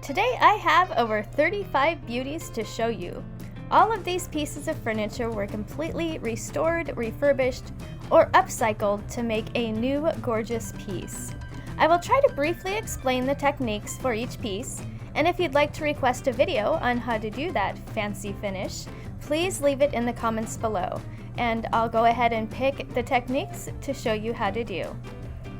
Today I have over 35 beauties to show you. All of these pieces of furniture were completely restored, refurbished, or upcycled to make a new gorgeous piece. I will try to briefly explain the techniques for each piece, and if you'd like to request a video on how to do that fancy finish, please leave it in the comments below, and I'll go ahead and pick the techniques to show you how to do.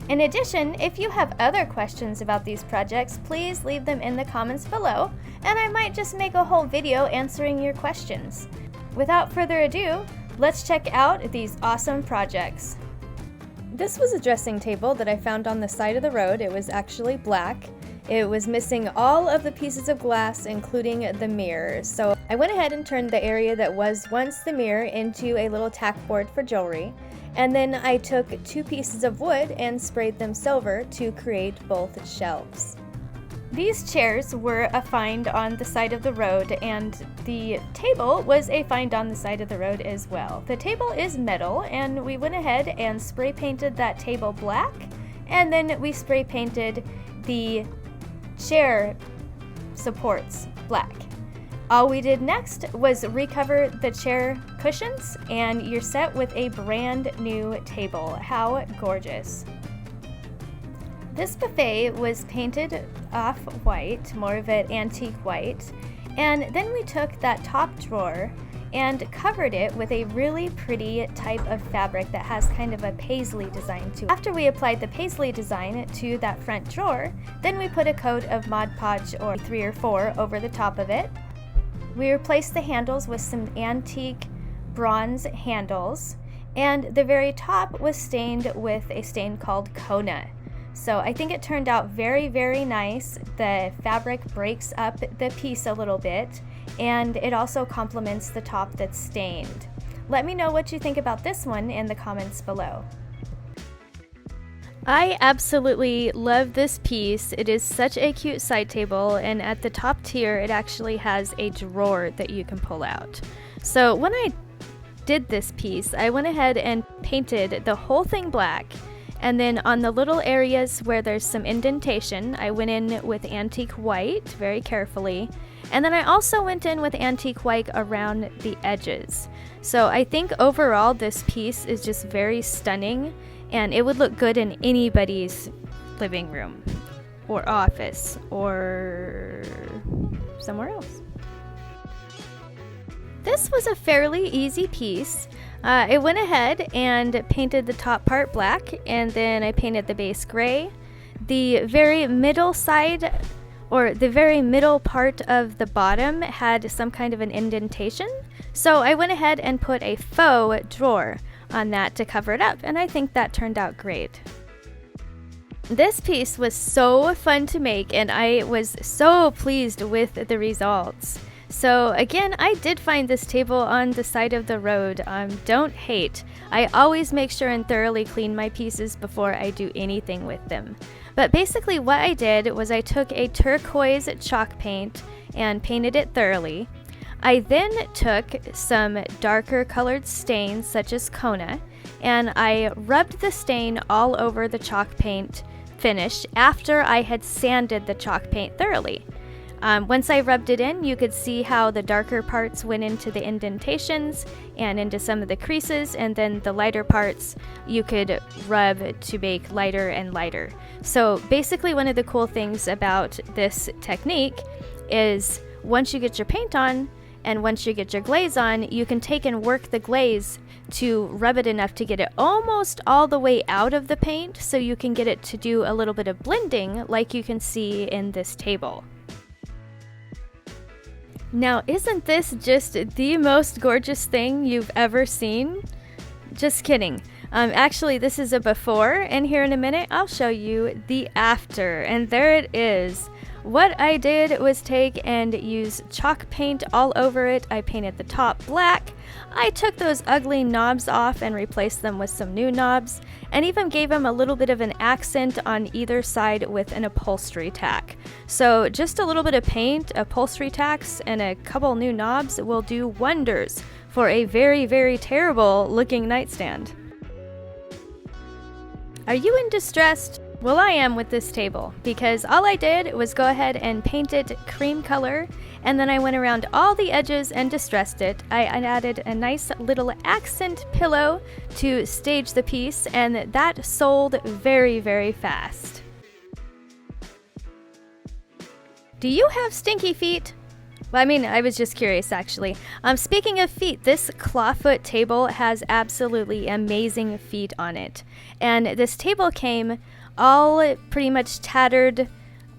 In addition, if you have other questions about these projects, please leave them in the comments below, and I might just make a whole video answering your questions. Without further ado, let's check out these awesome projects. This was a dressing table that I found on the side of the road. It was actually black. It was missing all of the pieces of glass, including the mirror. So I went ahead and turned the area that was once the mirror into a little tack board for jewelry. And then I took 2 pieces of wood and sprayed them silver to create both shelves. These chairs were a find on the side of the road, and the table was a find on the side of the road as well. The table is metal, and we went ahead and spray painted that table black, and then we spray painted the chair supports black. All we did next was recover the chair cushions, and you're set with a brand new table. How gorgeous. This buffet was painted off-white, more of an antique white, and then we took that top drawer and covered it with a really pretty type of fabric that has kind of a paisley design to it. After we applied the paisley design to that front drawer, then we put a coat of Mod Podge or 3 or 4 over the top of it. We replaced the handles with some antique bronze handles, and the very top was stained with a stain called Kona. So I think it turned out very, very nice. The fabric breaks up the piece a little bit, and it also complements the top that's stained. Let me know what you think about this one in the comments below. I absolutely love this piece. It is such a cute side table, and at the top tier it actually has a drawer that you can pull out. So when I did this piece, I went ahead and painted the whole thing black, and then on the little areas where there's some indentation, I went in with antique white very carefully, and then I also went in with antique white around the edges. So I think overall this piece is just very stunning, and it would look good in anybody's living room or office or somewhere else. This was a fairly easy piece. I went ahead and painted the top part black, and then I painted the base gray. The very middle side, or the very middle part of the bottom, had some kind of an indentation, so I went ahead and put a faux drawer on that to cover it up, and I think that turned out great. This piece was so fun to make, and I was so pleased with the results. So again, I did find this table on the side of the road. Don't hate. I always make sure and thoroughly clean my pieces before I do anything with them. But basically what I did was I took a turquoise chalk paint and painted it thoroughly. I then took some darker colored stains such as Kona, and I rubbed the stain all over the chalk paint finish after I had sanded the chalk paint thoroughly. Once I rubbed it in, you could see how the darker parts went into the indentations and into some of the creases, and then the lighter parts you could rub to make lighter and lighter. So basically one of the cool things about this technique is once you get your paint on and once you get your glaze on, you can take and work the glaze to rub it enough to get it almost all the way out of the paint, so you can get it to do a little bit of blending like you can see in this table. Now, isn't this just the most gorgeous thing you've ever seen? Just kidding. Actually, this is a before, and here in a minute I'll show you the after, and there it is. What I did was take and use chalk paint all over it. I painted the top black. I took those ugly knobs off and replaced them with some new knobs, and even gave them a little bit of an accent on either side with an upholstery tack. So just a little bit of paint, upholstery tacks, and a couple new knobs will do wonders for a very, very terrible looking nightstand. Are you in distress? Well, I am with this table because all I did was go ahead and paint it cream color, and then I went around all the edges and distressed it. I added a nice little accent pillow to stage the piece, and that sold very, very fast. Do you have stinky feet? Well, I mean, I was just curious, actually. Speaking of feet, this clawfoot table has absolutely amazing feet on it. And this table came all pretty much tattered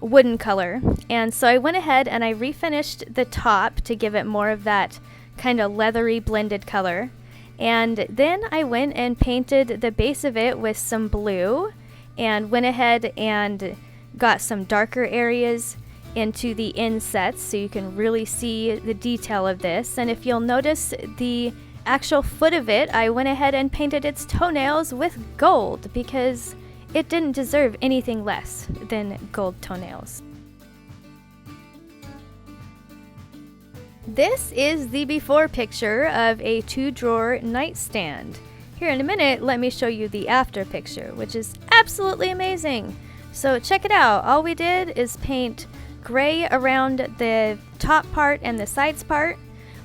wooden color. And so I went ahead and I refinished the top to give it more of that kind of leathery blended color. And then I went and painted the base of it with some blue and went ahead and got some darker areas into the insets so you can really see the detail of this. And if you'll notice the actual foot of it, I went ahead and painted its toenails with gold because it didn't deserve anything less than gold toenails. This is the before picture of a 2-drawer nightstand. Here in a minute, let me show you the after picture, which is absolutely amazing. So check it out. All we did is paint gray around the top part and the sides part.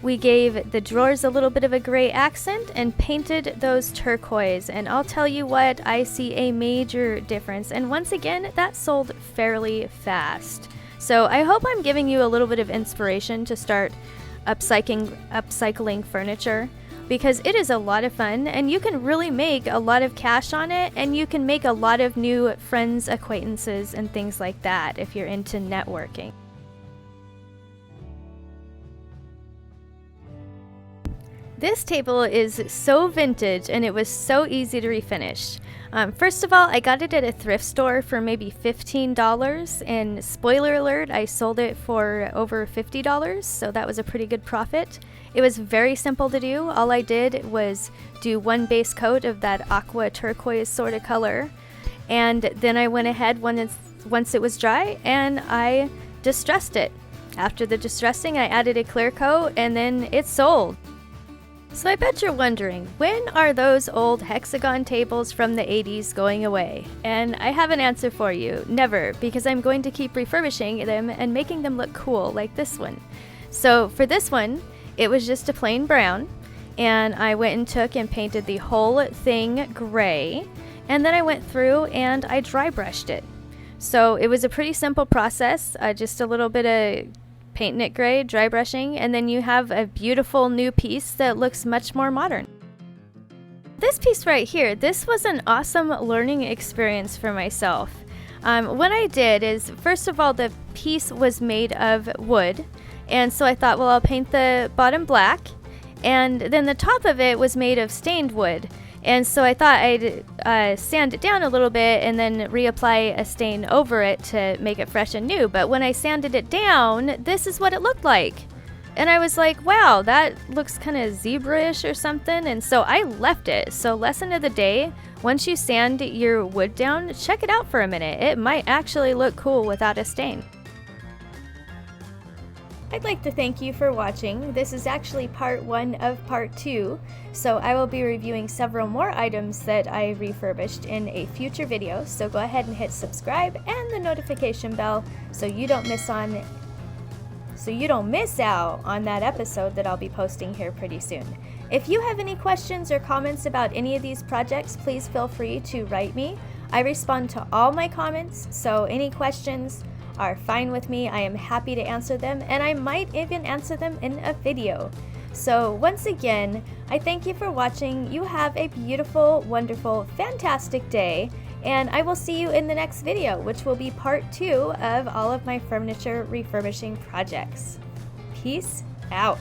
We gave the drawers a little bit of a gray accent and painted those turquoise, and I'll tell you what, I see a major difference, and once again that sold fairly fast. So I hope I'm giving you a little bit of inspiration to start upcycling furniture, because it is a lot of fun and you can really make a lot of cash on it, and you can make a lot of new friends, acquaintances, and things like that if you're into networking. This table is so vintage and it was so easy to refinish. First of all, I got it at a thrift store for maybe $15, and spoiler alert, I sold it for over $50, so that was a pretty good profit. It was very simple to do. All I did was do one base coat of that aqua turquoise sort of color, and then I went ahead once it was dry and I distressed it. After the distressing, I added a clear coat and then it sold. So I bet you're wondering, when are those old hexagon tables from the 80s going away? And I have an answer for you. Never, because I'm going to keep refurbishing them and making them look cool like this one. So for this one, it was just a plain brown, and I went and took and painted the whole thing gray, and then I went through and I dry brushed it. So it was a pretty simple process, just a little bit of painting it gray, dry brushing, and then you have a beautiful new piece that looks much more modern. This piece right here, this was an awesome learning experience for myself. What I did is, first of all, the piece was made of wood, and so I thought, well, I'll paint the bottom black, and then the top of it was made of stained wood. And so I thought I'd sand it down a little bit and then reapply a stain over it to make it fresh and new. But when I sanded it down, this is what it looked like. And I was like, wow, that looks kind of zebra-ish or something. And so I left it. So lesson of the day, once you sand your wood down, check it out for a minute. It might actually look cool without a stain. I'd like to thank you for watching. This is actually part 1 of part 2, so I will be reviewing several more items that I refurbished in a future video, so go ahead and hit subscribe and the notification bell so you don't miss out on that episode that I'll be posting here pretty soon. If you have any questions or comments about any of these projects, please feel free to write me. I respond to all my comments, so any questions are fine with me. I am happy to answer them, and I might even answer them in a video. So once again, I thank you for watching. You have a beautiful, wonderful, fantastic day, and I will see you in the next video, which will be part 2 of all of my furniture refurbishing projects. Peace out.